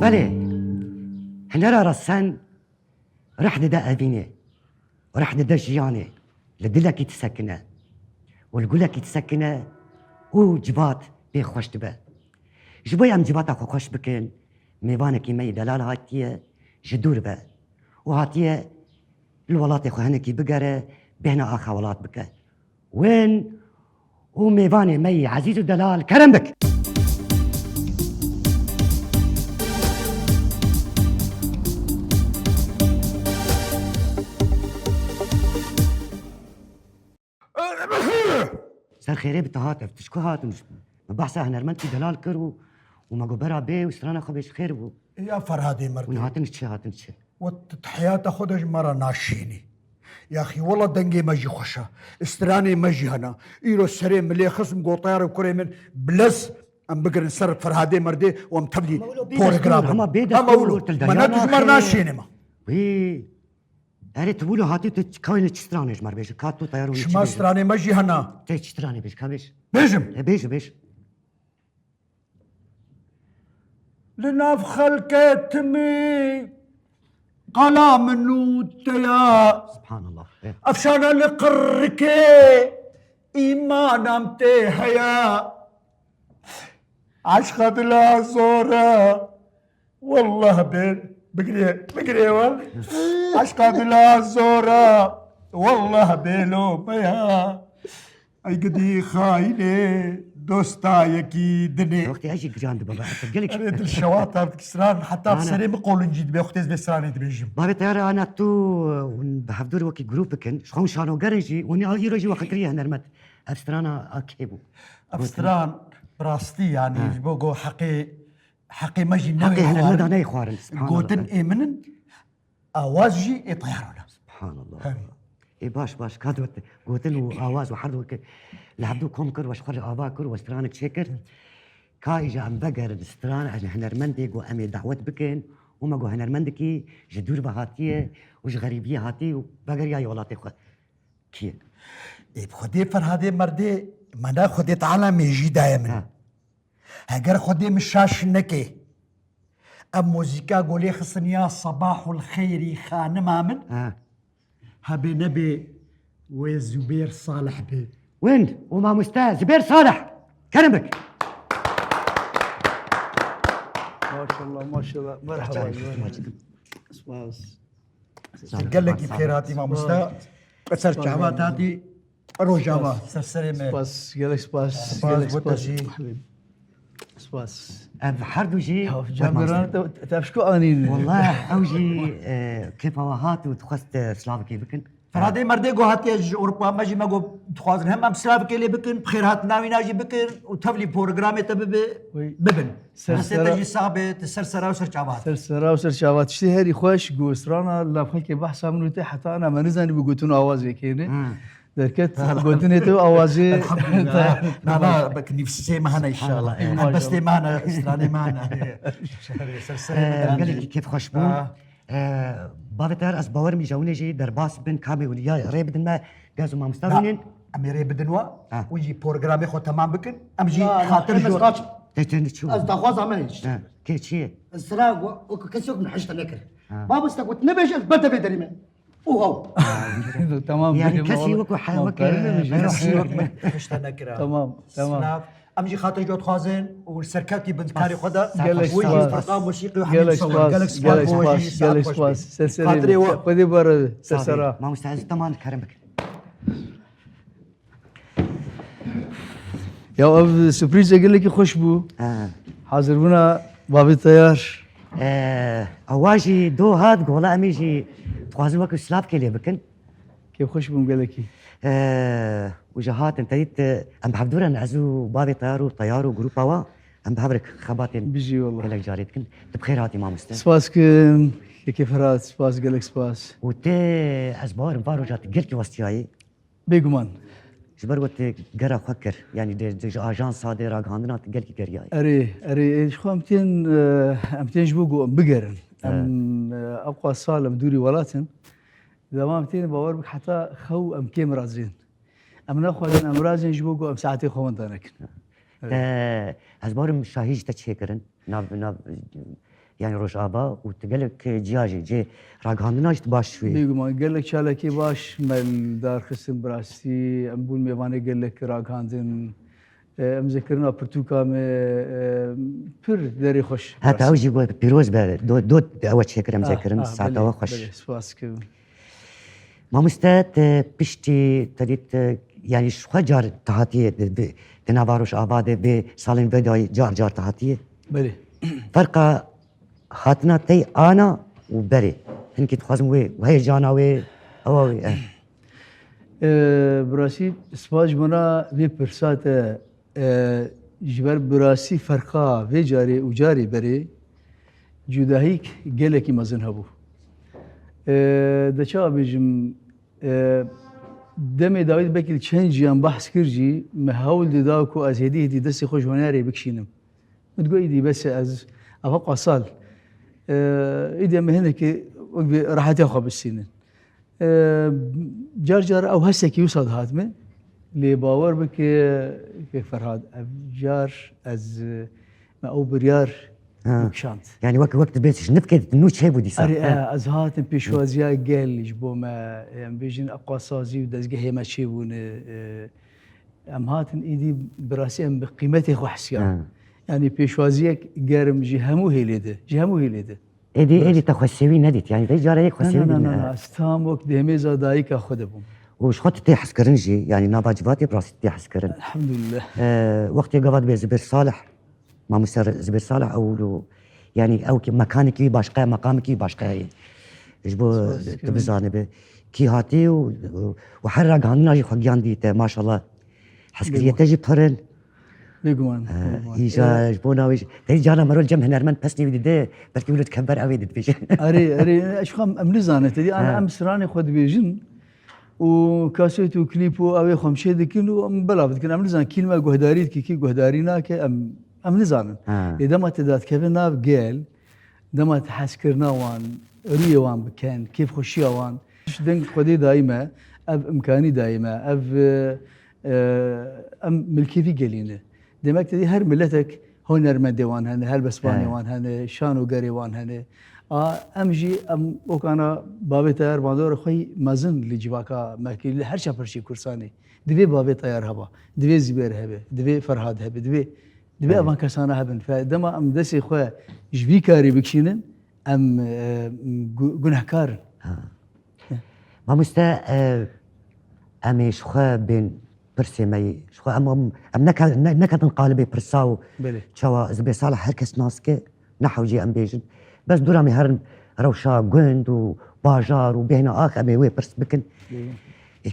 بله هنرى رسان رح دا أبيني ورح دا جياني لدلك يتسكنه والقولك يتسكنه وجبات بيخوش تبه جبوي ام جبات اخو خوش بكن ميوانك يمي دلال هاتيه جدور به وهاتيه الولات اخو هنكي بقره بهنا اخا ولات بك وين وميواني مي عزيز ودلال كرم بك سر خيري بتهاتف تشكو هاتم بحث هنرمنتي دلال كرو وما قبرها بيه وسترانا خبيش خير بو يا فرهادي مردي ونهاتنش والتحيات خدج مرة ناشيني يا أخي والله دنجي مجي خشة استراني مجي هنا إيرو سريم ملي خصم قوطير وكري من بلس أم بقر نسر فرهادي مردي وام تبلي بورغرام هما بيدا أولو ما نتجمر ناشيني ما وي أري تقولوا هاتي تكاين تشتراني جمر بيش كاتو طيارو شما استراني مجي هنا تشتراني بيش كابيش بيجم بيش لنفخ الكتمي قلا منو تيا سبحان الله أفشانا لقركي إيمان أمتي هيا عشقة لا زورا والله بقري والله عشقة لا زورا والله بيلو بيا أي قدي خايني دوستا يكي دني وقتي اجي جراند بابا تقلك اريد الشواطئ بكسران حتى بسري بقول نجيد بيختز بسراني تبيجم بابا تيارا انا تو بحضر وكي جروب كن شخون شانو قرنجي وني يروجي وقتريه نرمت افسترانا اكيبو افستران براستي يعني بوغو حقي مجي نوي حقي هنا مدى خوارن سبحان الله قوتن ايمنن اوازجي يطيرونا سبحان الله اي باش كادوت قوتن واواز وحردو لعبدو كومكر واشخر اباكر واسترانك شكر كايجا ام بقر استران هنرمندي قو امي دعوت بكن وما قو هنرمندكي جدور بهاتيه وش غريبيه هاتي وبقر يا ولاتي خو كي اي بخدي فرهادي مردي منا خدي تعالى ميجي دائما هاجر خدي مشاش نكي ام موزيكا قولي خصنيا صباح الخير خانم امن هبي نبي وزبير صالح بي وين وما مستاذ زبير صالح كرمك ما شاء الله مرحبا قال لك بخيراتي ما مستاذ كسر شعبات هاتي روجاما سرسري سباس قال لك سباس سباس بحردو جي جامران تفشكو اني والله اوجي كيف هات وتخست سلافكي بكن فرادي مردي قو هاتي اوروبا ماجي ما قو تخوازن هم سلافكي لي بكن بخير هات ناوي ناجي بكن وتفلي بروغرامي تبب ببن سرسري صعبه تسرسرا وسرشابات اشتهري خوش قوسرانا لا بخلك بحث منو تي حتى انا ما نزاني بقوتون اوازي كيني دركت قوتني تو اوازي الحمد لله لا بك نفسي معنا ان شاء الله بس لي معنا استراني معنا قال لي كيف خوش بو بابتر از باور می جوني جي درباس بن كامي وليا ريب ما جازو ما مستوينين اميري بدنوا ويجي بروغرامي خو تمام بكن امجي خاطر جو تشو از دخواز عملش كي شي السراق وكسوك من حشت نكر ما بستقوت نبيش بدا بدريمه وهو تمام يعني كسي وكو حاوك حشت نكر تمام امجي خاطر جو تخازن والسركاتي بنت كاري خدا ويجي استقام موسيقي وحمد صور قالك سباس سلسلة خذي برا سرسرا ما مستعز تمام كرمك يا اب سبريز قال لك خوشبو حاضر بنا بابي طيار اواجي دو هاد قولا اميجي تخازن وكو سلاف كلي بكن كيف خوشبو قال لك وجهات انتيت ام بحضور نعزو بابي طيارو جروبا ام بحبرك خباتين بيجي والله قالك جاريتكن بخير هاتي ما مستاذ سباس كيف رات سباس قال لك سباس وتي ازبار مبارو جات قلت وستياي بيجمان جبر وقت قرا فكر يعني دي اجان صادر راغاندنا قلت قرياي اري شو 200 جبوقو بقرن ام ابقى صالم دوري ولاتن اذا ما 200 باور بك حتى خو ام كاميرا زين ام ناخذ امراض جبوقو ام ساعتي خو انتنك ازبار شاهيج تشيكرن ناب يعني روجابا وتقلك جياجي جي راقاندناش تباش شوي بيقوم قال لك شالكي باش مال دار خسن براسي امبول ميواني قال لك راقاندن مذكرنا برتوكا بير داري خوش هاتا اوجي بيروز دوت اول شيء كرا مذكرن الساعة بلي وخش سباسك ما مستات بشتي تريت يعني شو جار تهاتيه تنافاروش آباده بسالين بداي جار تهاتيه بلي فرقة خاتنا تي انا وبري هنكي تخازم وهي جانا اوي براسي سپاش بنا وی پرسات جبر براسي فرقا وی جاري و جاري بري جداهيك گلکی مزن هبو دچا بيجم دمي داويد بكل تشنجيان بحث كرجي محاول دي داكو از هديه دي دسي خوش وناري بكشينم متقول دي بس از افق صال ايدي مهنك راح تاخذ بالسنين جار او هسه يوصل هاتمه اللي باور بك كيف فرهاد جار از ما او بريار مكشانت يعني وقت بيتش نفكت انه شيء بودي صار اري از هاتم بيشوازيا قال جبو ما بيجن اقوى صازي ودزقه ما شيبون ام هاتن ايدي براسي ام بقيمته خو حسيان يعني بيشوازيا قارم جهمو هيليده ايدي تخسوي نديت يعني دي جاره هيك خسوي لا استامك دهميزا دايكا خدبهم وش خدت تحس كرنجي يعني ناباجباتي براسي تحس كرن الحمد لله وقت قبض بزبير صالح ما مستر زبير صالح او يعني او مكانك باشقه مقامك باشقه جبو تبزانه كي هاتي وحرق عنا خجان ديت ما شاء الله حسكريه تجي بهرن بيقوان ايجا جبونا ويش تي جانا مرول جم هنرمن بسني ودي ده بركي ولد كبر اوي دد بيجي اري اشخام املزانه تدي انا امسراني خد بيجن وكاسيت وكليبو اوي خمشه دكن بلا بدكن املزان كلمه جهداريت كي جهداريناك املزان اذا ما تدات كيف ناب قال دما تحسكرنا وان ريوان بكان كيف خشيا وان دنك خدي دايما اب امكاني دايما اب ام ملكي قالينه دمك تدي هر ملتك هونر مدوان هن هل بسباني وان هن شانو قري وان هن امجي ام وكانا بابي تيار باندور خوي مازن لجواكا ماكي هر شافرشي كرساني دبي بابي تيار هبا دبي زبير هبه دبي فرهاد هبه دبي افان كسانا هبن فدما ام دسي خو جبي كاري بكشينن ام گنهكار ما مستا امي شخا بين برسي ماي شخو ام نكد نقالبي برساو شوا زبي صالح هركس ناسكي نحو جي ام بيجن بس دورامي هرن روشا جوند وباجار وبهنا اخ امي وي برس بكن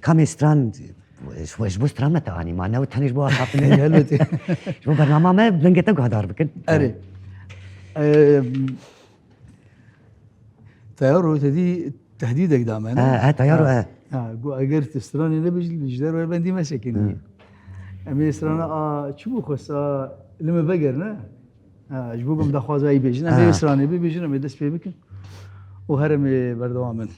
كامي ستراند شو ستراند متى اني ما ناوي تهنيش بو اصابني هلتي شو برنامج ما بلنجتك هدار بكن اري طيارو تدي تهديدك دائما طيارو اگر تستراني نبجي بجدار ولا بندي مسكني امي استرانا شو خص لما بقرنا جبوكم دخواز اي بيجن امي استراني بيجن امي دس بيبكن وهرمي بردوامن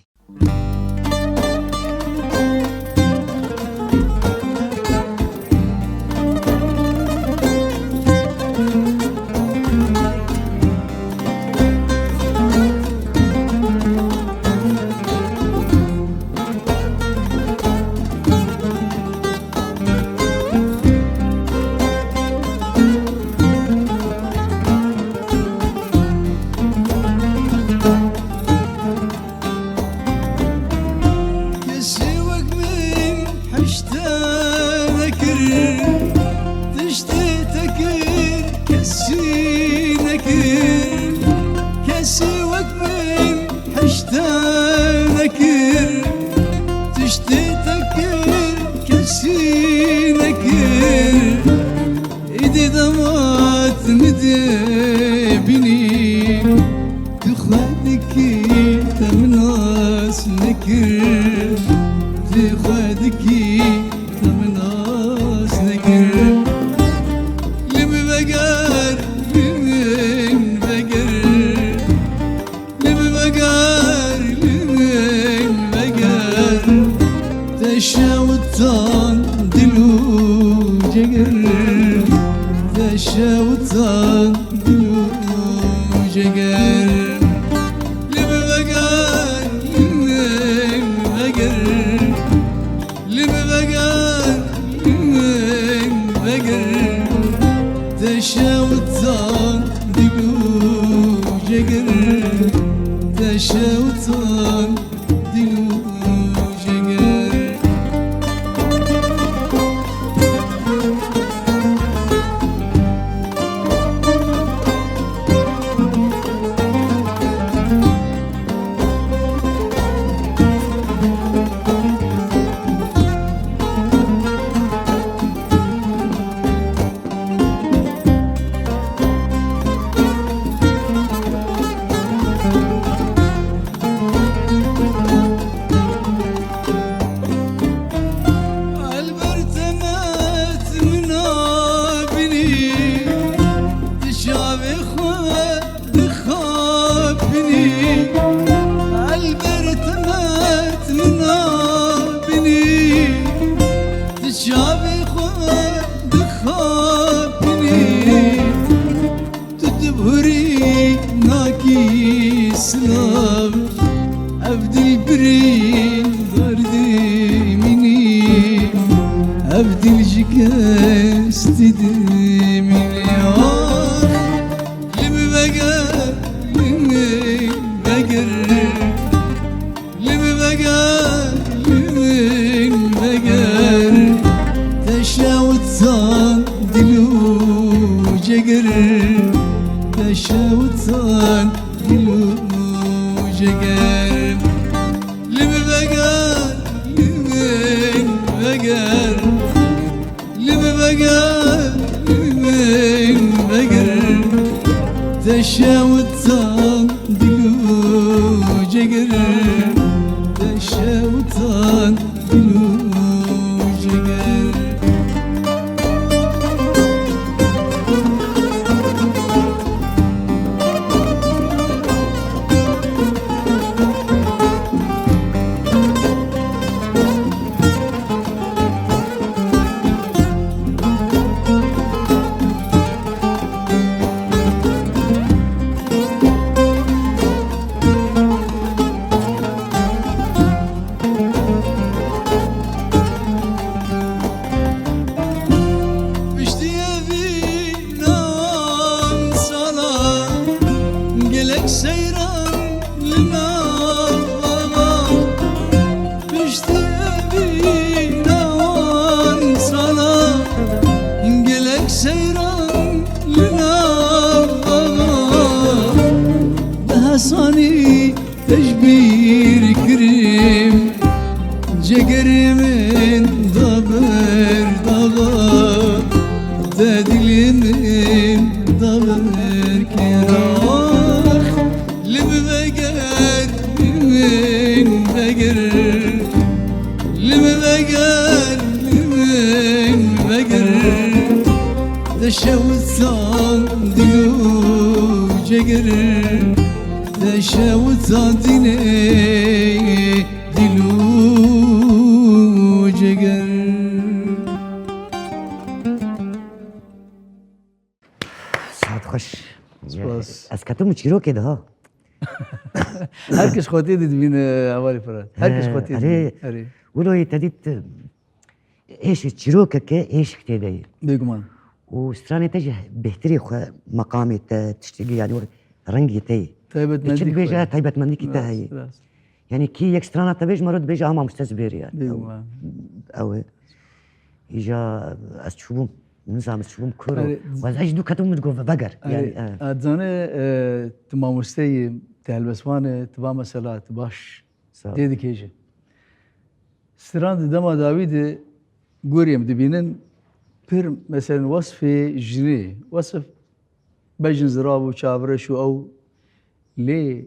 شوطان دلو جگر جگر تشوتان دلو جگر چیروکه ده ها هر کس خواهی دید بین اوالی فراد هر کس خواهی دید ولو يتديت ايش تشيروكا كا ايش كتيداي بيجمان وستراني تجه بهتري مقامي تشتغي يعني رنجي تي طيبت منديك بيجا طيبت منديك تاهي يعني كي يكسترانا تبيج مرد بيجا ما مستزبير يعني بيجمان او يجا اشوفهم نظام اشوفهم كورو وازاج دو كتم تقول بقر يعني اتزانه تمامستي تهلبسوانه تبا مسألة باش ديدي كيجي ستراند دما داويد غوريم دبينن بير مثلا وصف جني وصف بجن زراب وشابرش او لي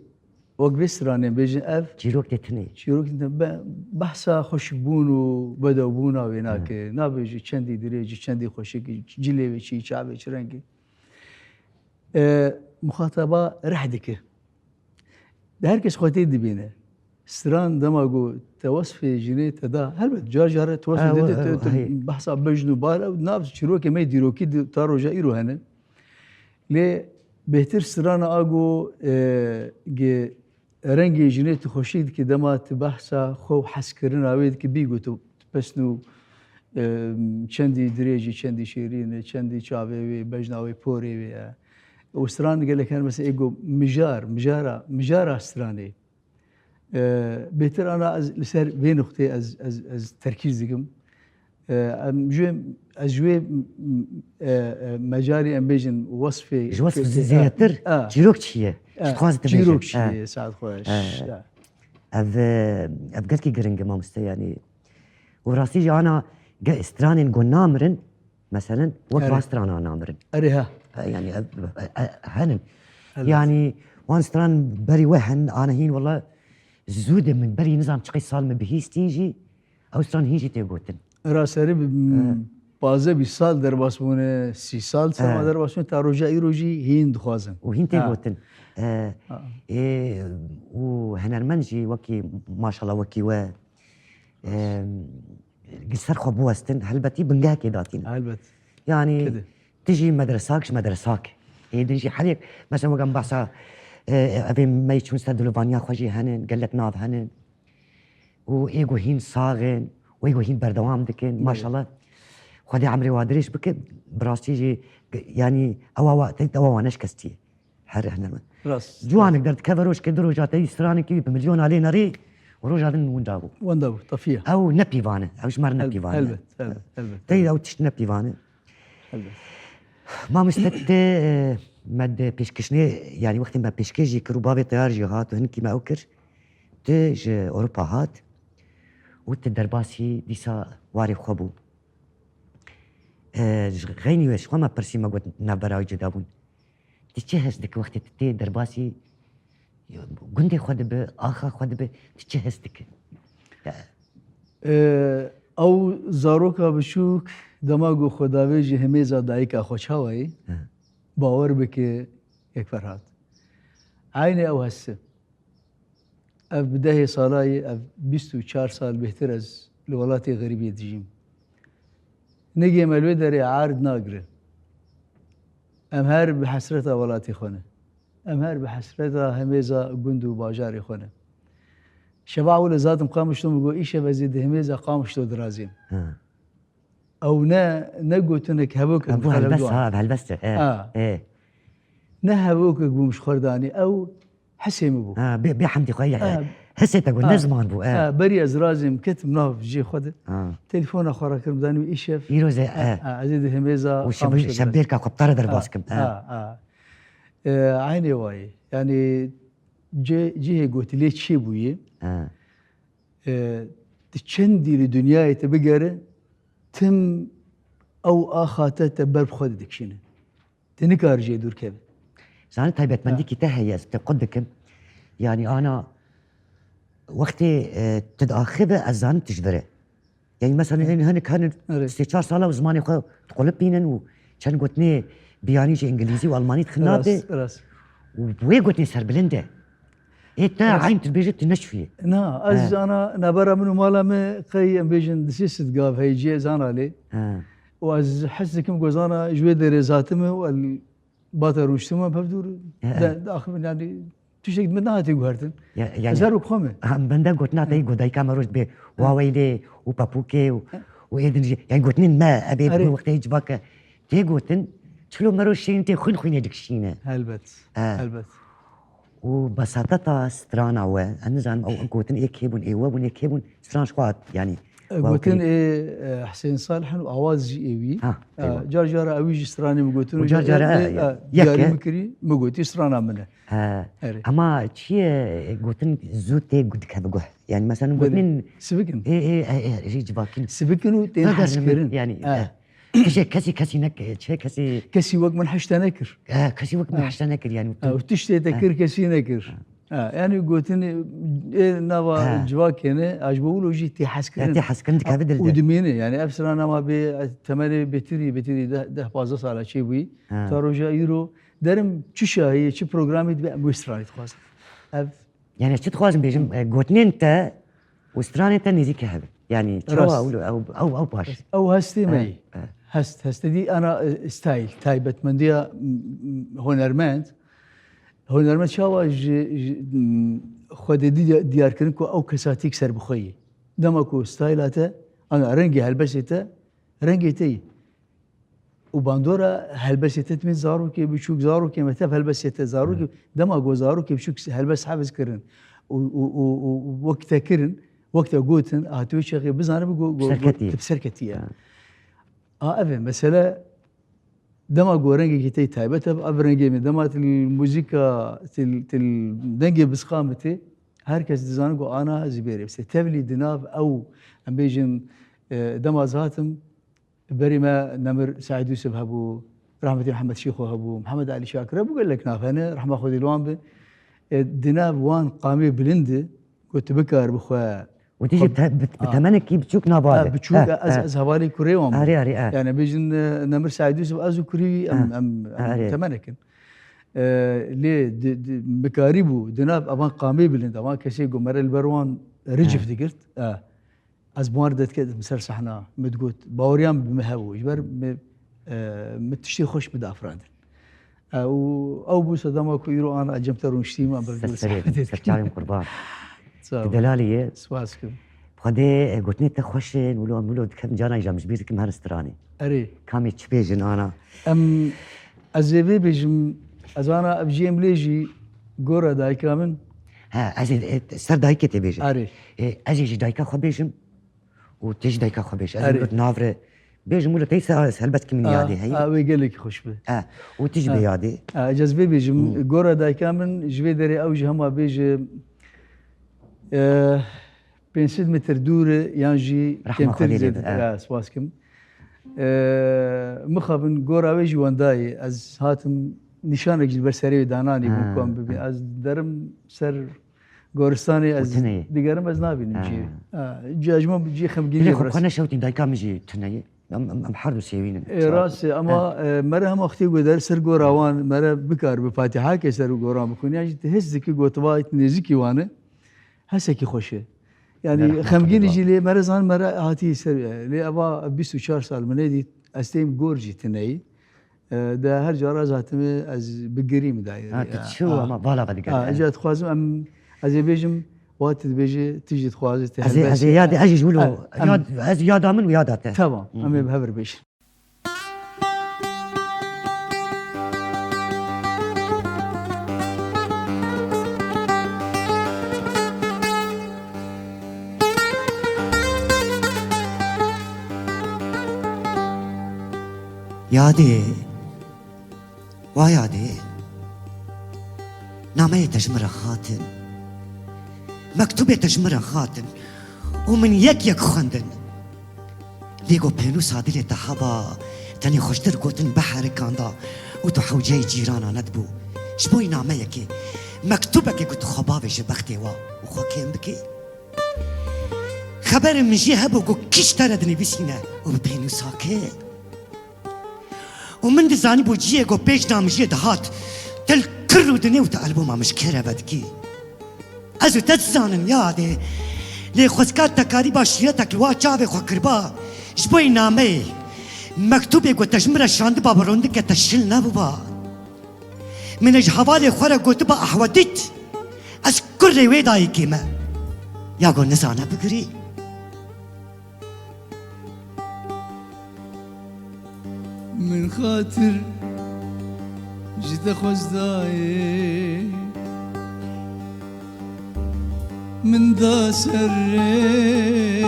وقف ستراني بجن اف جيروك تتني جيروك بحثا خوشبون وبدو بونا ويناك نابجي چندي دريجي چندي خوشك جلي شي شعبي شرنكي مخاطبه رحدك ده هركش خوتي دبينه ستران دماغو توصف جنيه تدا هل جار توصف بحثا بجنو بار نابس شروك ما يديروكي تارو جايرو هنا لي بهتر ستران اگو ج رنگی جنيه تخوشید که دما تبحثا خو حس کردن اوید که بیگو تو پسنو چندی دریجی چندی شیرین چندی چاوی بجناوی پوری وستران قال لك انا مثلا ايجو مجاره ستراني بيتر انا لسر بين اختي از تركيز ديكم اجوي مجاري امبيجن وصفي جواز زياتر جيروك تشيه تخواز جيروك شي سعد خوش اف قالت لي قرنقه ما مست يعني وراسي انا استراني نقول نامرن مثلا وقت استرانا نامرن اريها يعني هنن يعني وان ستران بري وهن انا هين والله زوده من بري نظام تقي صال بهيس تيجي او ستران هيجي تيغوتن راسري بازه 20 سال در باسمونه 30 سال سما در باسمونه تا روجي هين دخوازن وهين تيغوتن وهنرمنجي وكي ما شاء الله وكي و قصر خبوستن هلبتي بنجاكي داتين هلبت يعني كده. تجي مدرساك يجي حريك مثلا وقام بحثا ابي ما يشون سدلو فانيا خوجي هنن قالت ناف هنن وايجو هين صاغن وايجو هين بردوام دكن ما شاء الله خدي عمري وادريش بك براستيجي يعني او نش كستي حر هنا راس جوانك درت كفروش كدرو جاتي ستراني كي بمليون علي ناري وروج هذا ونداو ونداو طفيه او نبي فانا او شمر نبي فانا هلبت تي او تشنبي فانا هلبت ما مستت مد بيشكشني يعني وقت ما بيشكيجي كروبابي طيار جهات وهنكي ما اوكر تج اوروبا هات وتدرباسي ديسا واري خبو غيني وش ما برسي ما قلت نبراوي جدابون تجهز دك وقت تتي درباسي قندي خد بآخا خد ب تجهز دك او زاروكا بشوك دماغو خداویجی همیزا دایکا خوشهایی باور بکه یک فرهاد عینی او هسته اف بدهی سالای اف 24 سال بهتر از الولاتی غریبی دجیم نگی ملوی داری عارض ناگره ام هر بحسرتا ولاتی خونه ام هر بحسرتا همیزا گندو باجاری خونه شبع اول ذاتم قامشتو مگو ایشه وزید همیزا قامشتو درازین او نقولتنك هبوك هالبس هالبس ايه نهبوك مش خرداني او حسيم بو بحمدي خويا هسه تقول نزمان بو بري ازرازم كتب ناف جي خد تليفون اخر كرم داني ايشف يروز عزيز هميزه وشبيرك قبطره درباسكم عيني واي يعني جي قلت لي شي بوي تشندي لدنياي تبقره تم او اخاته تبرب خود دكشينه تنكار جي دور كيف زين طيب مندي كي تهيا تقدكم يعني انا وقتي تداخبه ازان تجبره يعني مثلا هنك استشار صاله وزماني تقول بينن وكان قلتني بيانيجي انجليزي والماني تخنابه راس وبوي قلتني سربلنده إنت عين تبيجي تنشفي نا از انا نبرا منو مالا ما قي امبيجن دسيست قاف هي جي زانا لي واز حسكم غزانا جوي دري ذاتمه والباتر وشتمه بفدور داخل يعني تشيك من نهاتي غارتن يعني زارو خمه بندا قلتنا تاي غداي كاميروس بي واويلي وبابوكي ويدن يعني قلتني ما ابي وقت يجبك تي قلتن شلو مروشين انت خن يدكشينه هلبت وبساطتها سترانا وأنزان أو قوتن إيكيبون إيوابون إيكيبون ستران شقات يعني قوتن إيه حسين صالح وعواز جي إيوي جار أويج ستراني مقوتن جار جاري مكري مقوتي سترانا منه أما شيء قوتن زوتي قد كذا يعني مثلا قوتن سبكن إيه ريج باكين سبكن وتنحسكرن يعني كسي نك كسي وقت من حشتا نكر كسي وقت من حشتا نكر يعني وتشتي تكر كسي نكر يعني قلتني نوا جواك هنا عجبوا له جيتي حسكرن كابدل ودمينه يعني افسر انا ما بتمني بتري ده بازص على شيء بي تروجا يرو درم تشا هي شي بروجرامي بوستراني تخواز يعني شو تخواز بيجم قلتني انت وستراني انت نزيك هذا يعني ترى او باش او هستي معي هستدي انا ستايل تايبت من دي هونرمنت شاوا خود ديار كنكو او كساتيك سر بخوي دمكو ستايلاته انا رنجي هلبسته رنجي تي وباندورا هلبسيت تمن زاروكي بشوك زاروكي متى هلبسيت زاروكي دما جو زاروكي بشوك هلبس حابس كرن ووقتها كرن وقتها قوتن هاتوي شغي بزانا بقو بسركتيه افهم مثلا دما جو رنجي كي تايبته افرنجي من دما الموسيقى تل دنجي بسقامتي هركز دزانجو انا زبيري بس تبلي دناف او ام بيجن دما زاتم بريما نمر سعيد يوسف هبو رحمة محمد شيخو هبو محمد علي شاكر بقول لك ناف انا راح ماخذ الوان دناف وان قامي بلندي كنت بكر بخوا وتيجي بتمنك كي بتشوك نافالي بتشوك از هوالي كوريوم اري يعني بيجن نمر سعيد يوسف ازو كوري ام تمنكن ليه بكاريبو دناف ابان قامي بلند ابان كسي قمر البروان رجف دقرت از مواردت كده مسرسحنا متقوت باوريان بمهاو جبر متشتي خوش بدا افراد او بو صدام اكو يرو انا اجمتر ونشتيما سرتاري قربان صافي دلالي سواسكم بخدي قلت نت خوش ولو كم جانا جامش بيرك مهرستراني اري كامي تشبيجن انا ام ازيبي بيجم ازانا ابجيم ليجي غورا داي كامن ها ازي سر دايكه تبيجن اري ازي دايكا خو بيجم وتيج دايكا خو بيج أري. ازي نافره بيجم ولا تيسا هلبت من يادي هي ويقول لك خوش به وتيج بيادي جذبي بيجم غورا داي كامن جوي دري اوجي هما بيج 500 متر دوره يانجي رحمة خليل سواسكم مخابن غورا ويجي وانداي از هاتم نشانك البرسري داناني بكم ببي از درم سر غورستاني از ديگرم از نابي نمشي جاجمو بيجي خمجيني خو خنا شوتي دايكا مجي تني ام حردو سيوين راس اما مره هم اختي ودر سر غوراوان مره بكار بفاتحه كسر غورا بكون يعني تهزكي غوتبا نزكي وانا هسكي خوشه يعني خمجين يجي لي مره زان مره هاتي سر لي ابا 24 سال من دي استيم غورجي تني ده هر جرا زاتم از بقريم داير شو ما بالا بدي اجت خوازم ام از بيجم وقت بيجي تيجي تخوازت از ياد اجي جولو ياد از ياد من وياداته تمام امي بهبر بيش يادي ويادي نامي تجمرة خاتم مكتوبة تجمرة خاتم ومن يك خندن ليقو بينو صادلي تحبا تاني خوشتر قوتن بحر كاندا وتو حوجي جيرانا ندبو شبوي ناميكي مكتوبك قلت خبابي جبختي وخو كيم بكي خبر من جي هبو قو كيش تردني بسينا وبينو ساكي ومن دزاني بو جيه قو بيش نام جيه دهات تل كرو دني وتقلبو ما مشكرة بدكي ازو تتزانن يادي لي خوزكات تكاري باشيتك لوا چاوه خو کربا جبوي نامي مكتوبه قو تجمرة شاند بابا روندك تشل نبوبا من اج حوالي خورا قوتبا احوديت از كري ويداي كيما يا قو نزانا بقري من خاطر جيت خوزداي من دا سري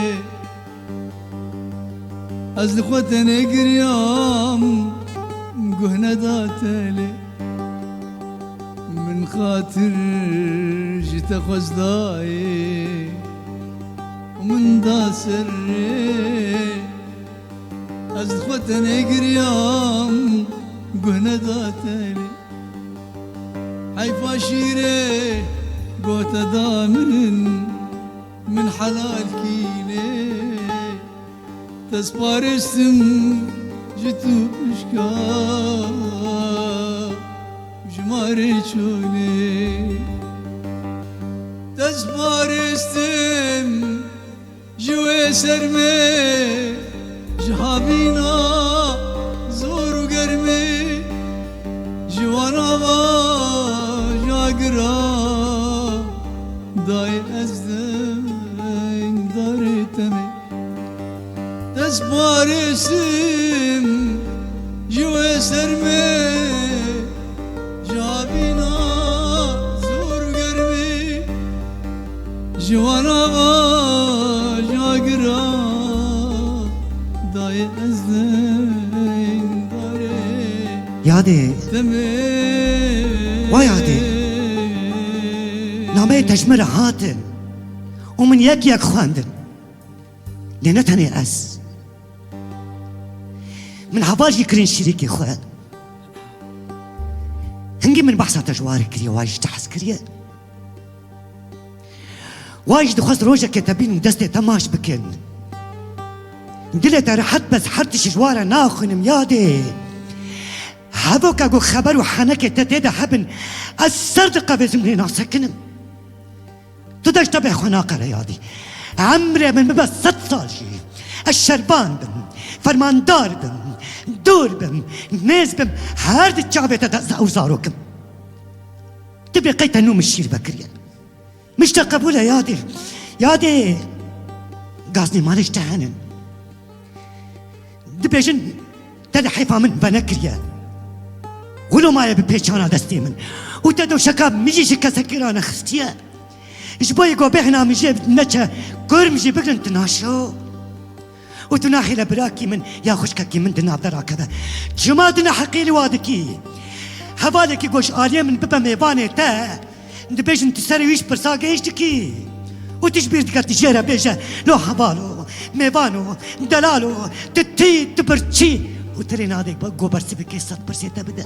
از لخوتن قريام قهنا داتلي من خاطر جيت خوزداي ومن دا سري از لخوتن قريام قهنا داتلي حيفا شيري قوت دامن من حلال كيني تسبارستم جتو بشكا جماري شوني تسبارستم جوي سرمي جهابينا زور وقرمي جوانا جاقرا داي ازدن دارتمي تسبارسم يادي ويادي نامي تجمر هاتن ومن يك خواندن لنتني أس من هواجي كرين شريكي خوان هنجي من بحثة تجواري كريا واجي تحس كريا واجد خاص روجا كتابين ودستي تماش بكن دلت رحت بس حرتش جوارا ناخن ميادي هبوك اقو خبر وحنك تتيدا حبن الصدقة بزمني ناسكنم تدش تبع خناقة رياضي عمري من بس 6 صال شي الشربان بم فرماندار بم دور بم ناس بم هارد الشعب تدأز أوزاروكم تبي قيت النوم الشير بكريا مش تقبولها يادي قاصني مالش تهانن دبيجن تلحيفا من بنكريا ولو ما يبي بيشانا دستي من وتدو شكاب ميجي شكا سكيرانا خستيا جباي قو بيحنا ميجي نتشا كرمجي بقرن تناشو وتناحي لبراكي من يا خشككي من دنا براكبه جمادنا حقيلي وادكي حوالك يقوش آلية من بابا ميباني تا دبيجن تسري ويش برساقه يشتكي وتشبير دقات تجيرا بيجا لو حبالو ميبانو دلالو تتي تبرتشي وتري نادك بقو برسي بكيسات برسي تبدا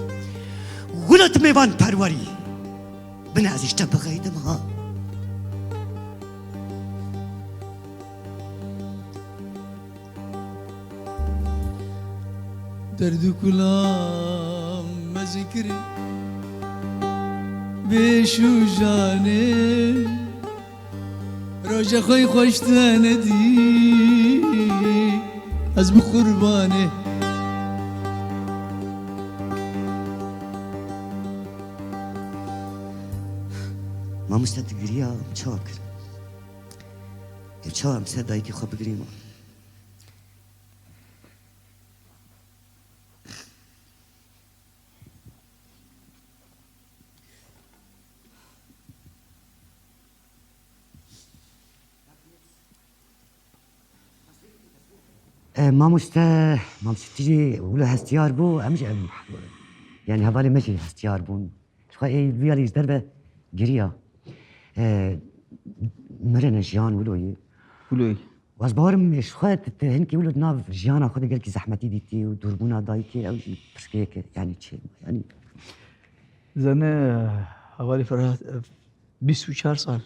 ولد ميبان پروري بنازيش تبغي دمها درد كلام ما ذكري بيشو جاني روجا خوي خوش تندي از بقرباني ما مستدقريا مشاكر بشار مصدقيكي خو بقريمه ما تجي ولا هستيار بو امجي يعني هبالي ماشي هستيار بون شو اي فياليز دربه جريا مرنا جيان ولوي واز بارم شو هنكي ولد ناف جيانا خد قال كي زحمتي ديتي ودربونا دايكي او برسكيك يعني شيء يعني زنه حوالي فرات 24 سال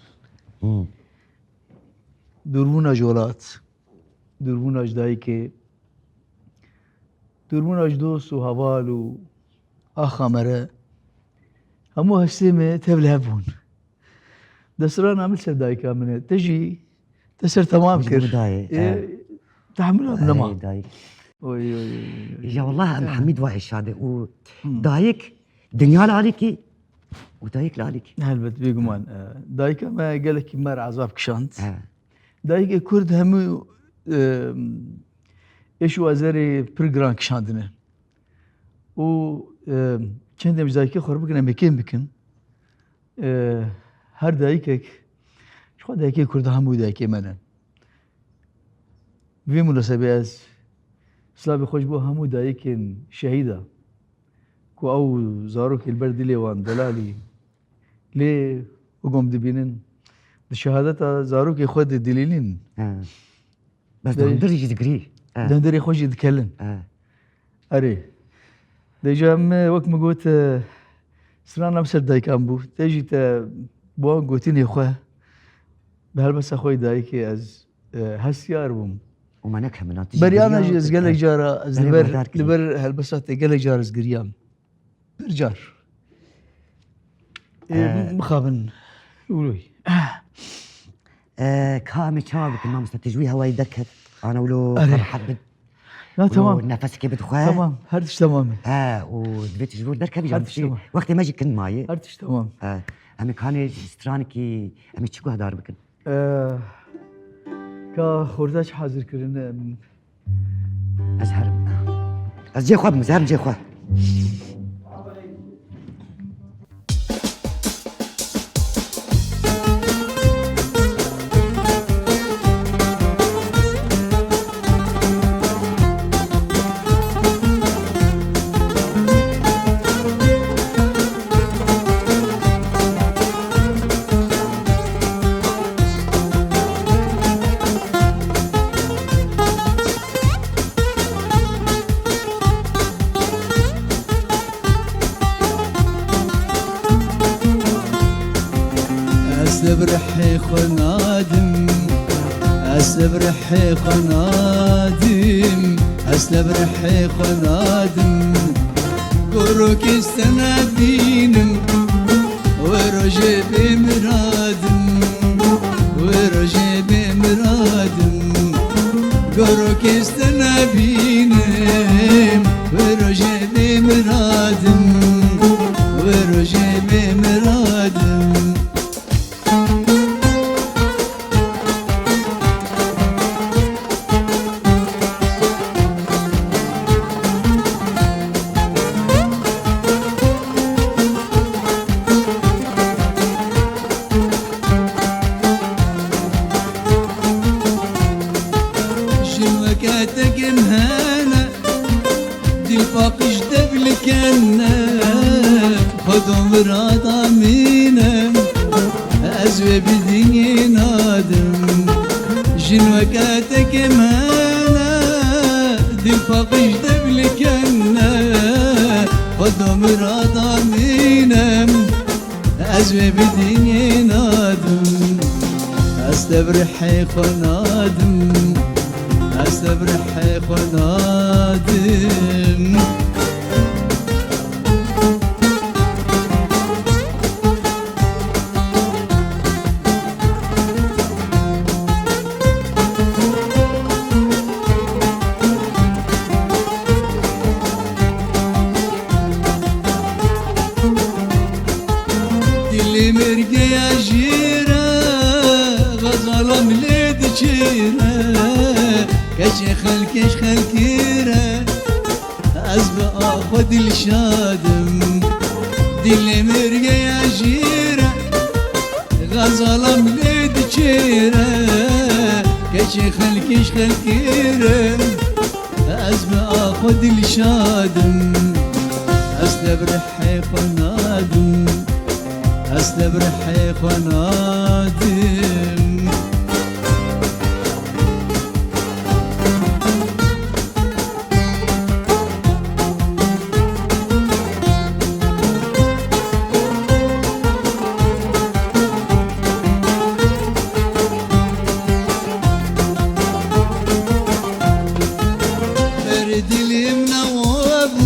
دربونا جولات دربونا جدايكي دربونا جدوس وهوال وآخامرة همو هالسيمة تبلها بون دسران عمل سر دايكا من تجي تسر تمام كر تحملها من ما دايك وي يا والله ام حميد واعي شادي ودايك دنيا عليكي ودايك عليكي هلبت بيقمان دايكا ما قالك مار عذاب كشانت دايك كرد همو ايش وزاري برجران كشاندنه و چند مجزایکی خور بکنم بکن هر دایکک شو دایکی کرده همو دایکی منن به مناسبه از سلام خوش بو همو دایکن شهیدا کو او زاروک البرد لیوان دلالی لی وقوم دبینن شهادت زاروک خود دلیلین بس دندري تقري دندري خوش يتكلم اري ديجا وقت ما قلت سرانا مسر دايكان بو تيجي تا بوان قوتيني خواه بهالبس اخوي دايكي از هسيار بوم وما نكها من بريانا جيز قالك جارة از لبر هالبسات قالك جارة از قريان برجار مخابن قولوي كامي شابك ما مستتجويها وايد دكت انا ولو فرحت لا تمام نفسك بتخواه تمام هرتش تمام ودبيت جبور دركب جاب وقت ما جي كن ماي هرتش تمام امي كان سترانكي امي تشكو هدار بكن كا خورداش حاضر كرن ازهر از جي خواب مزهم جي خواه أسلبرحي خنادم أسلبرحي خنادم أسلبرحي خنادم قروك استنابينم ورجي بمرادم ورجي بمرادم قروك استنابينم ورجي بمرادم ورجي بمرادم شنوكاتك مهانة دي الفاقش دبلكنا خذوا مراد عمينا أزوي بدني نادم شنوكاتك مهانة دي الفاقش دبلكنا خذوا مراد عمينا أزوي بدني نادم أستبرحي خنادم أستبرحي خنادم دلي مرقى يا جيرة غزالة مليد جيرة كش خلكيرة أزبق أخذ الشادم دلي مرقى يا جيرة غزالة مليد جيرة كش خلكيرة أزبق أخذ الشادم أستبرحي خنادم أستبرحي خنادم برد اليمنى وابو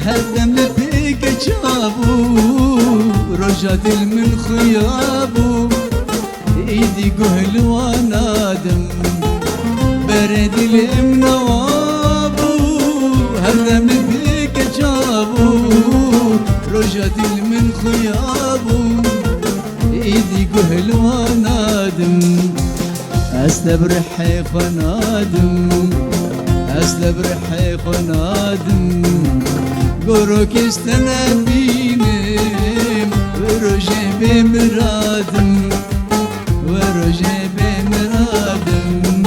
هدم بيك جابو رجعت من خيابو ايدي قهل ونادم برد اليمنى وابو هدم بيك جابو رجعت من خيابو ايدي قهل ونادم استبرحي خنادم استبرحي خنادم قروك استنابينم ورجي بمرادم ورجي بمرادم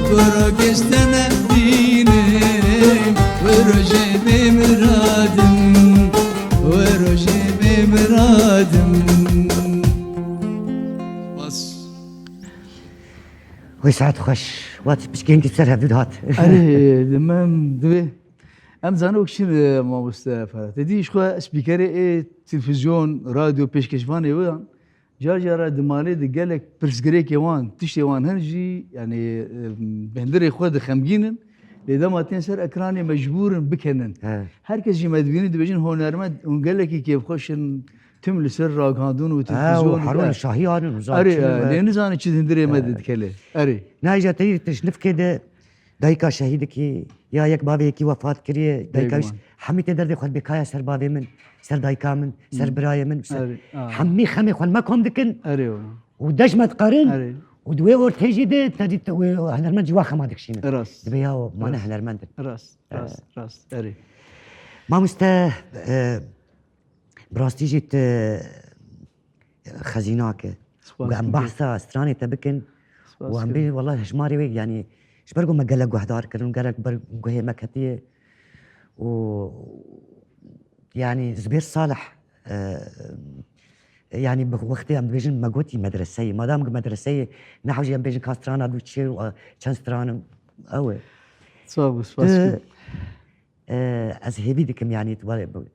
قروك استنابينم ورجي بمرادم ورجي بمرادم بس ويسعد خوش وقت بشكين تسرها بدهات اره دمام دوی ام زانو کشین ما مستفاد تدیش خو سپیکری ای تلفزیون رادیو پیشکشوانی وان جا دمانه دگلک پرسگری که وان تشتی وان هنجی یعنی بهندری خود خمگینن لیدا تین سر اکرانی مجبورن بکنن هر کسی مدبینی دبیجن هنرمند اون گلکی که بخوشن تم لسر راگاندون و تلفزیون وحرون الشاهي هذا اره لنزانی چی هندری مدد کله اره ناجا تيجي تشنف كده دايكا شهيدك يا يك بابي كي وفات كريه دايكاش حمي تدرد خد بكايا سر بابي من سر دايكا من سر براي من حمي خمي خد ما كوم دكن اره ودش ما تقارن اره ودوي اور تيجي ده تدي هنرمن جوا خما دكشين راس دبيها ما انا هنرمن راس اره ما مستا براستيجي خزيناك وعم بحثا استراني تبكن وعم بي والله هشماري ويك يعني شبرقو ما قالك وحدار كرون قالك برقو هي مكتية و يعني زبير صالح يعني وقتي عم بيجن ماغوتي مدرسية ما دام مدرسية نحو جي عم بيجن كاسترانا دوتشي وشان سترانا اوه سواس از هيبي دكم يعني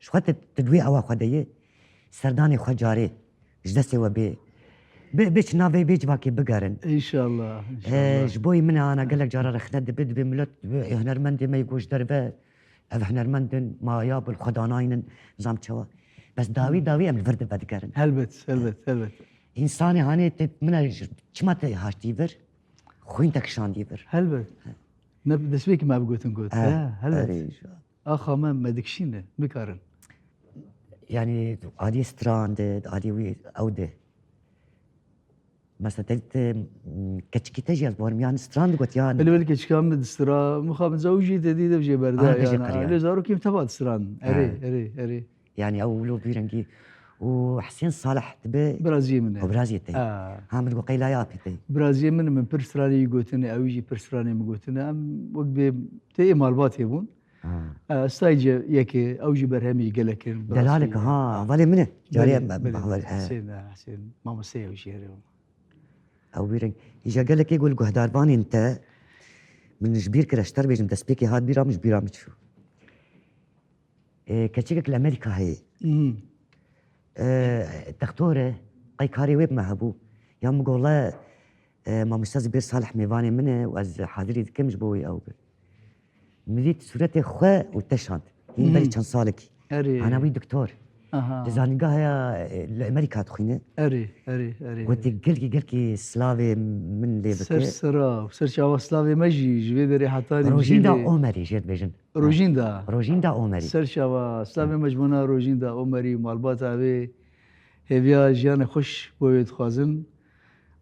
شو خدت تدوي او خديه سرداني خجاري جدسي وبي بيش نافي بيج باكي بقرن ان شاء الله ان شاء الله. جبوي منها انا قال لك جرى رخنا دبد بملت هنرمند ما يقوش دربه اف هنرمند ما ياب الخداناين نظام تشوا بس داوي ام الفرد بدقرن هلبت انساني هاني من چما هاشتيفر خوينتك شان ديفر هلبت دسبيك ما بقوتن قوت هلبت اخا ما دكشينه بكارن يعني عادي ستراند عادي وي اوده مثلا تلت كتشكي تجي بورم يعني ستراند قلت يعني اللي بالك كم دسترا مخابن زوجي تديد بجي بردا بجي يعني قريان. اللي زارو كيف تبع دستران اري يعني اولو بيرنجي وحسين صالح تبي برازيل منه وبرازيل تي هامد وقيلا يا بيتي برازيل من برستراني يقوتني او يجي برستراني مقوتنا ام وقت تي مالبات يبون ستايج يكي او جي برهمي قالك دلالك ها ظلي منه جاري حسين ماما سي وشيري او بيرنج يجا قال لك يقول قهدارباني انت من جبير كده اشتر بيجم دسبيكي هاد بيرا مش بيرا مش شو كتشيكك الامريكا هي الدكتوره قيكاري ويب مهبو يا مقولة ما مستاذ بير صالح ميفاني منه واز حاضري كمش بوي او مريت صورتي خوا وتشانت هي بالي كان صالكي انا وي دكتور تزاني قاها الامريكا تخينه اري قلت قلكي سلافي من لي بك سرا شاوا سلافي ماجي جبيدري حتى روجيندا اومري جيت بيجن روجيندا اومري سر شاوا سلافي مجموعه روجيندا اومري مالبات ابي هيفيا جيان خوش بويد خوازن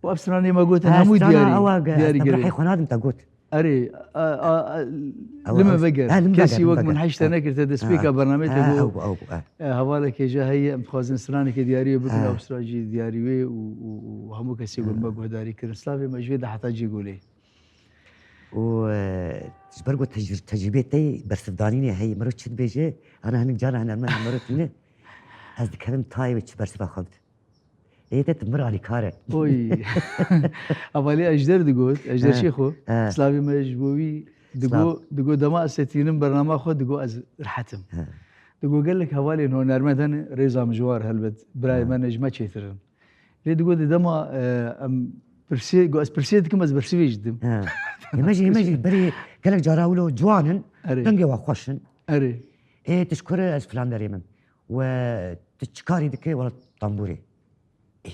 وابسراني ما قلت همو دياري دياري خناد انت قلت اري لما بقر كسي وقت من حيش تنكر تدسبيكا برنامج او هوالك جا هي مخازن سراني كدياري بكل ابستراجي دياري وي وهمو كسي يقول ما قداري كر سلافي مجويد حتى يجي يقولي و تجبرقو تجربتي برسفدانيني هي مرت شد بيجي انا هنك جانا هنا مرت هنا از كلام تاي وش برسفا خبت ايه تمر على كاره اوي اولي اجدر دقوت اجدر شيخو سلافي مجبوي دقو دما ستينم برنامج خود دقو از رحتم دقو قال لك هوالي انه نرمدن ريزا مجوار هلبت براي ما نجمه تشيترن لي دقو دما ام برسي قو اس برسيد كم از برسي جدم يمجي بري قال لك جراولو جوانن تنقي وخوشن اري ايه تشكر از فلان دريمن وتشكاري دكي ولا طنبوري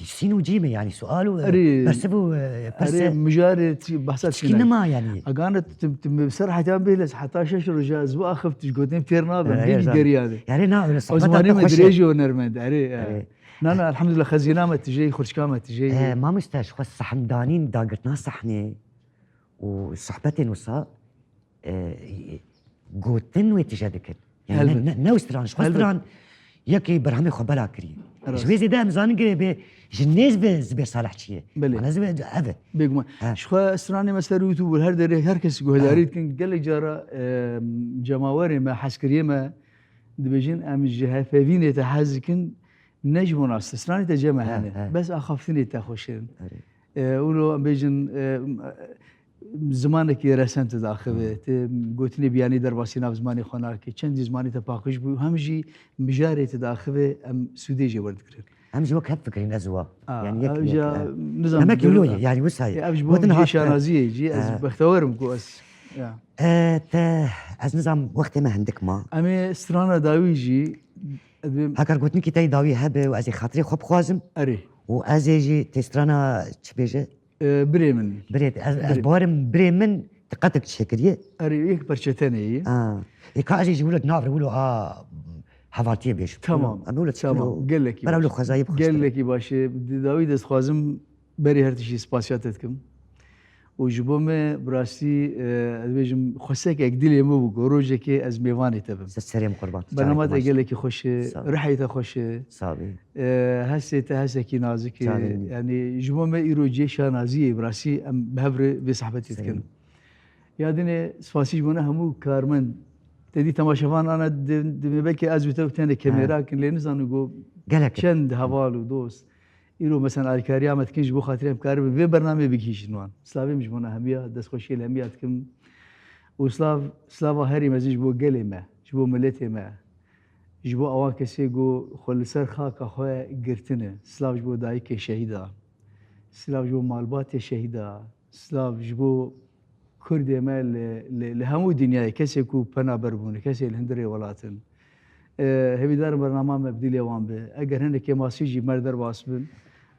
سينو جيمه يعني سؤاله برسبو اري مجاري بحثات شكينا ما يعني اقانت بصراحه تنبيلس حتى شش رجاز واخف تشقوتني بتيرنا بدي قرياده يعني نا صحبتها مدريجي ونرمد اري انا الحمد لله خزينه ما تجي خرشكا ما تجي ما مستاش خص صحندانين داقتنا صحني وصحبتين وصا قوتن ويتجادك يعني نوستران خسران يكي برهمي خبلا كري شوي زيدا مزان قريب جنيز بزبير صالح شيء انا زبير ابد بيقما شخو استراني مسروتو والهر دري هركس جهداريت كان قال لي جرى جماوري ما حسكريه ما دبجين ام الجهه فيني تحازكن نجم ناس استراني تجمع هنا بس اخافني تاخوشين ولو بيجن زمانك رسمت داخله قلتني بياني درباسينا بزماني خناك چند زماني تباقش بو همجي مجاري تداخله ام سوديجي ورد كرين همجي وقت فكرين ازوا يعني يك نظام ما كيلوية يعني وش هاي ودن شانازيه جي از بختورم كوس از نظام وقت ما عندك ما امي استرانا داويجي هكر قلتني كي تاي داوي هبه وازي خاطري خب خوازم اري وازيجي تسترانا تشبيجه بريمن بريت بورم بريمن تقتك شكريه اري يك برشتني يكاجي يقولوا نافر يقولوا حفاتيه بيش تمام تمام قال لك برا له خزايب قال لك باشا داوي دست خوازم بري هرتشي سباسياتتكم وجبوم براسي بيجم خسك اكدلي مو بروجك از ميواني تبم سريم قربان برنامج قال لك خوش رحيته خوش صابي هسه نازك يعني جبوم ايروجي شانازي براسي ام بهبر بصحبتي تكن يادني سفاسيج بنا همو كارمن تدي تماشفان انا دمبكي ازوتو تاني كاميرا كن لينزان جو قالك چند هوالو دوست يرو مثلا الكاريا ما تكنش بو خاطرهم كارب في برنامج بيجيش نوان سلافي مش بنا هميه دس خوشي الهميه تكم وسلافا هري مزيج بو قلمه جبو ملتي ما جبو اوان كسي جو خل سر خاك اخو قرتنه سلاف جبو دايك شهيدا سلاف جبو مالبات شهيدا سلاف جبو كرد ما لهمو دنياي كسي كو بنا بربون كسي الهندري ولاتن هبي دار برنامج مبديل يوان به اگر هنده که ماسیجی مردر واسبن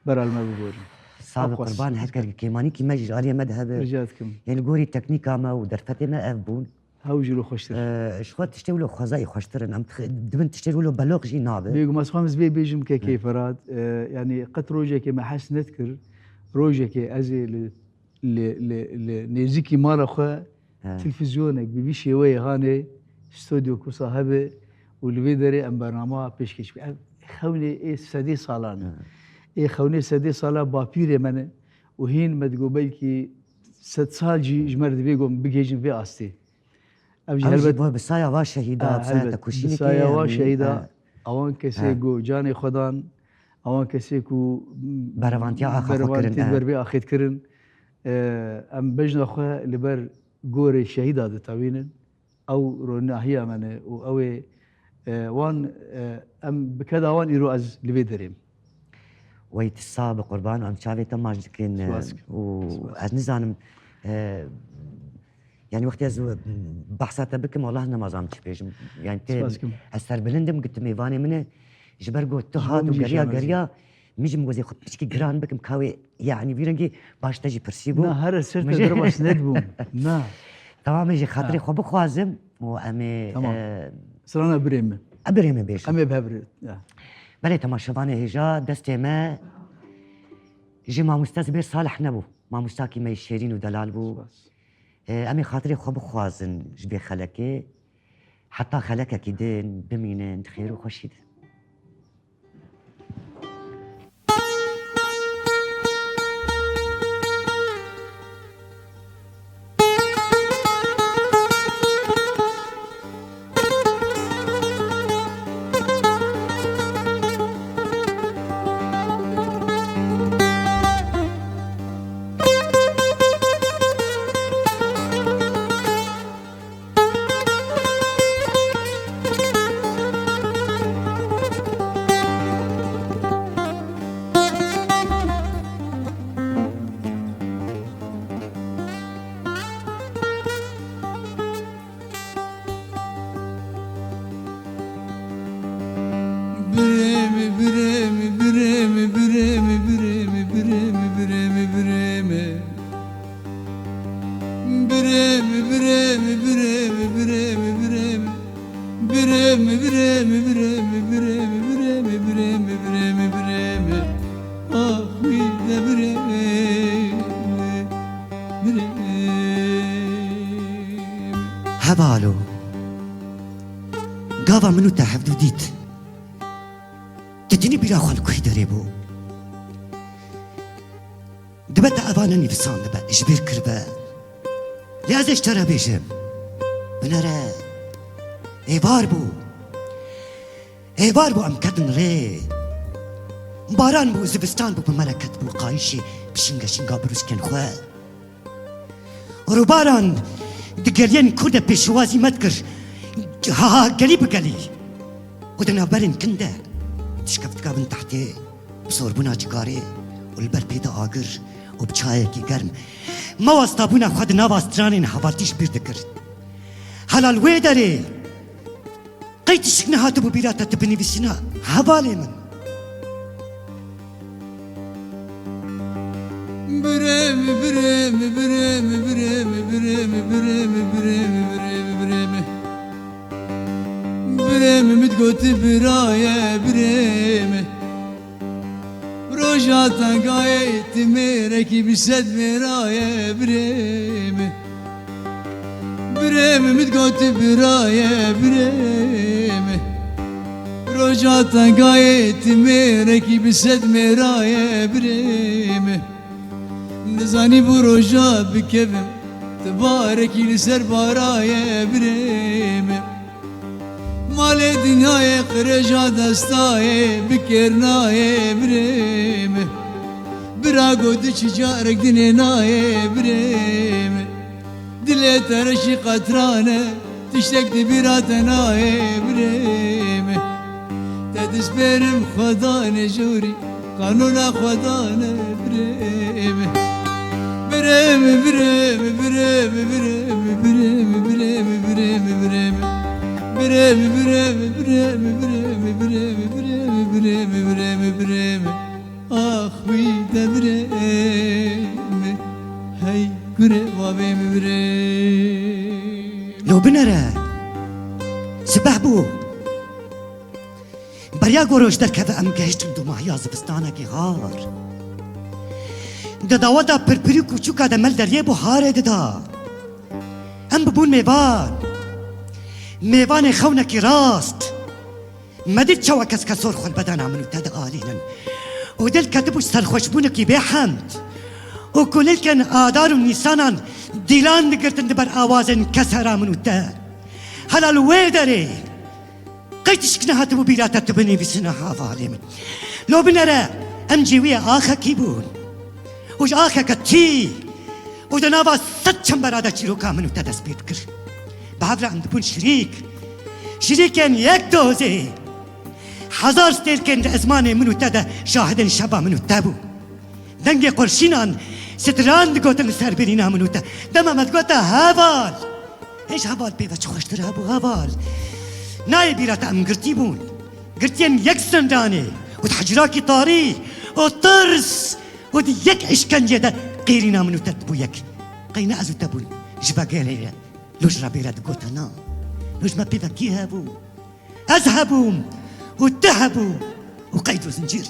برال ما بگورن صادق قربان هكا كيماني كيما جاري مذهب رجعتكم يعني قوري تكنيكا ما ودرفتي ما افبون هاو جلو خوشتر شخوات تشتولو خزاي خوشترن ام دبن تشتولو بلوغ جي نابه بيقو مسخامز بيجم كيف راد يعني قط روجه كما حس نذكر روجه كي ازي نيزيكي مال خو تلفزيونك بيشي وي هاني استوديو كو صاحبه والفيدري ام برنامج بيشكش خوني ايه سدي صالان ايه خوني سدي صالا بابيري من وهين مدقوبل كي 6 سال جمرد بيقوم بيجيجن في استي ابجي هلبت بسايا وا شهيدا بسايا تكوشيني بسايا وا شهيدا اوان كسي جو جاني خدان اوان كسي كو بروانتيا اخا بروانتي بربي اخيت كرن ام بجنا خو لبر غوري شهيدا دتاوين او رونا هي من او وان ام بكذا وان يرو از لبيدريم ويت السابق قربان ام شافي تماج لكن از نزانم يعني وقت از بحثات بكم والله انا ما زعمتش بيجم يعني استر بلندم قلت ميفاني منه جبر قلت هاد وقريا ميجي مغزي خد بشكي جران بكم كاوي يعني بيرنجي باش تجي برسيبو نا هر سرت درباس ندبو نا تمام يجي خاطري خو بخوازم وامي سرانا بريم ابريم بيش امي بهبرت بلي تماشفاني هجا دستي ما جي ما مستاذ صالح نبو ما مستاكي ما يشيرين ودلال بو امي خاطري خو بخوازن جبي خلكي حتى خلكك كيدين بمينين خير وخشيد هبالو قاضى منو تحفدو ديت تديني بلا خلق دريبو دبت أبانا نفسان دبت إجبير كربا لازم اشترى بيجم بنرى إيبار بو أم كدن ري باران بو زبستان بو بملكت بو قايشي بشنغا بروس كان خواه روباران دقلين كودا بيشوازي متكر ها قلي بقلي ودنا برن كندا تشكفت قابن تحتي بصور بنا جقاري والبر بيدا آقر وبچاية كي گرم ما واستابونا خود نواسترانين حوالتيش بيردكر حلال ويداري قيت شكنا هاتو ببيراتا تبني بسنا حوالي من بريم بريم بريم بريم بريم بريم بريم بريم بريم متقوت برايا بريم روجاتا قايت ميركي بسد مرايا بريم بريم متقوت برايا بريم روجاتا قايت ميركي بسد مرايا بريم نزاني بروجا بكفم تباركي لسر بارايا بريم مال دنيا قرجا دستاي بكرناي بريم براغو دش جارك دنيناي بريم دلي ترشي قطرانه تشتك دبيراتناي بريم تدس برم خدا نجوري قانون خدانه بريمه بريمه بريمه بريمه بريمه بريمه بريمه بريمه بريمه بريمه بريمه بريمه بريمه بريمه بريمه بريمه آخ ويدا بريمه هاي قري وابيمه بريمه لو بنرى سبح بو بريا گوروش در که ام گهشتم دو ماهی زبستانه که غار دادا ودا پرپری کوچوکا دا مل دریه بو هاره دادا ام ببون میوان خونه کی راست مدید چوا کس کسور خل بدن عملو تاد آلینن و دل کتبوش سرخوشبونه کی به حمد و کلیل کن آدار و نیسانان دیلان نگرتن دبر آوازن کسر عملو تاد حلال وی داره قيتش كنا هاتبو بيراتا تبني بسنا حافالي من لو بنرى ام جيوية آخا كيبون وش آخا كتي ودنابا ستشم برادا چيرو كامنو تدس بيت كر بعبر عند بون شريكين يك دوزي حزار ستيل كن ازمان منو تدا شاهدن شبا منو تابو دنگي قرشينان ستران دقوتن سربرينا منو تا دما مدقوتا هاوال ايش هاوال بيبا چو خوشتر هابو هاوال ناي بيراتا ام قرتي بون قرتين يك سنداني وتحجراكي طاري وطرس ودي يك اشكنجة دا قيرنا منو تدبو يك قينا ازو تبون جبا قيلي لوش رابيرا دقوتنا لوش ما بيبا كي هابو اذهبوا واتهبوا وقيدوا زنجير